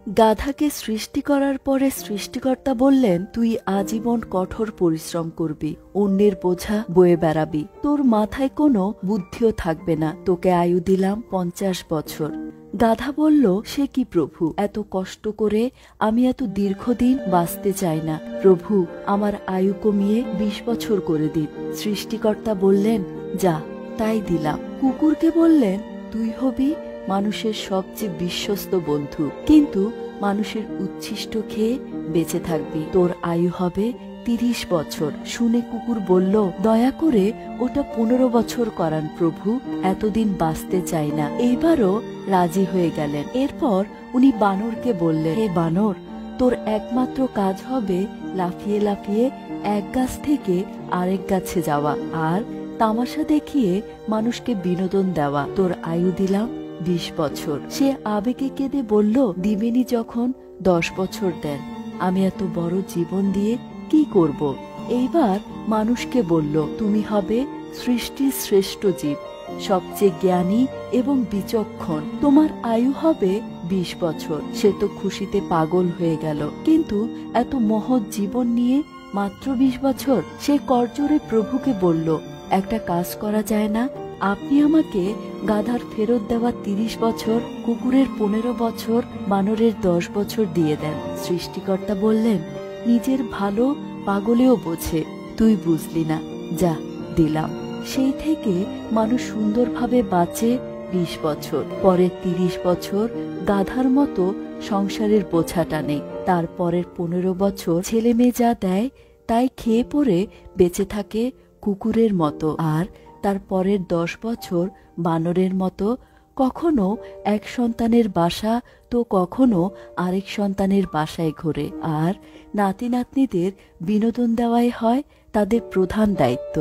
গাধাকে সৃষ্টি করার পরে সৃষ্টিকর্তা বললেন, তুই আজীবন কঠোর পরিশ্রম করবি, অন্যের বোঝা বয়ে বেড়াবি, তোর মাথায় কোনো বুদ্ধিও থাকবে না, তোকে আয়ু দিলাম 50 বছর। গাধা বলল, সে কি প্রভু, এত কষ্ট করে আমি এত দীর্ঘদিন বাঁচতে চাই না, প্রভু আমার আয়ু কমিয়ে 20 বছর করে দিন। সৃষ্টিকর্তা বললেন, যা, তাই দিলাম। কুকুরকে বললেন, তুই হবি মানুষের সবচেয়ে বিশ্বস্ত বন্ধু, কিন্তু মানুষের উচ্ছিষ্ট খেয়ে বেঁচে থাকবি, তোর আয়ু হবে 30 বছর। শুনে কুকুর বলল, দয়া করে ওটা 15 বছর করান প্রভু, এতদিন বাঁচতে চাই না। এইবারও রাজি হয়ে গেলেন। এরপর উনি বানরকে বললেন, হে বানর, তোর একমাত্র কাজ হবে লাফিয়ে লাফিয়ে এক গাছ থেকে আরেক গাছে যাওয়া আর তামাশা দেখিয়ে মানুষকে বিনোদন দেওয়া, তোর আয়ু দিলাম 20 বছর। সে আবেগে কেঁদে বলল, দিবেনি যখন 10 বছর দেন, আমি এত বড় জীবন দিয়ে কি করব? এইবার মানুষকে বলল, তুমি হবে সৃষ্টির শ্রেষ্ঠ জীব, সবচেয়ে জ্ঞানী এবং বিচক্ষণ, তোমার আয়ু হবে 20 বছর। সে তো খুশিতে পাগল হয়ে গেল, কিন্তু এত মহৎ জীবন নিয়ে মাত্র 20 বছর। সে করজোরে প্রভুকে বলল, একটা কাজ করা যায় না? আপনি আমাকে গাধার ফেরত দেওয়া 30 বছর, কুকুরের 15 বছর, বানরের 10 বছর দিয়ে দেন। সৃষ্টিকর্তা বললেন, নিজের ভালো পাগলেও বোঝে, তুই বুঝলি না, যা, দিলাম। সেই থেকে মানুষ সুন্দরভাবে বাঁচে 20 বছর। পরের 30 বছর গাধার মতো সংসারের বোঝা টানে, তারপরের 15 বছর ছেলে মেয়ে যা দেয় তাই খেয়ে পরে বেঁচে থাকে কুকুরের মতো, আর তার পরের 10 বছর বানরের মতো, কখনো এক সন্তানের বাসা তো কখনো আরেক সন্তানের বাসায় ঘোরে। আর নাতি নাতনিদের বিনোদন দেওয়াই হয় তাদের প্রধান দায়িত্ব।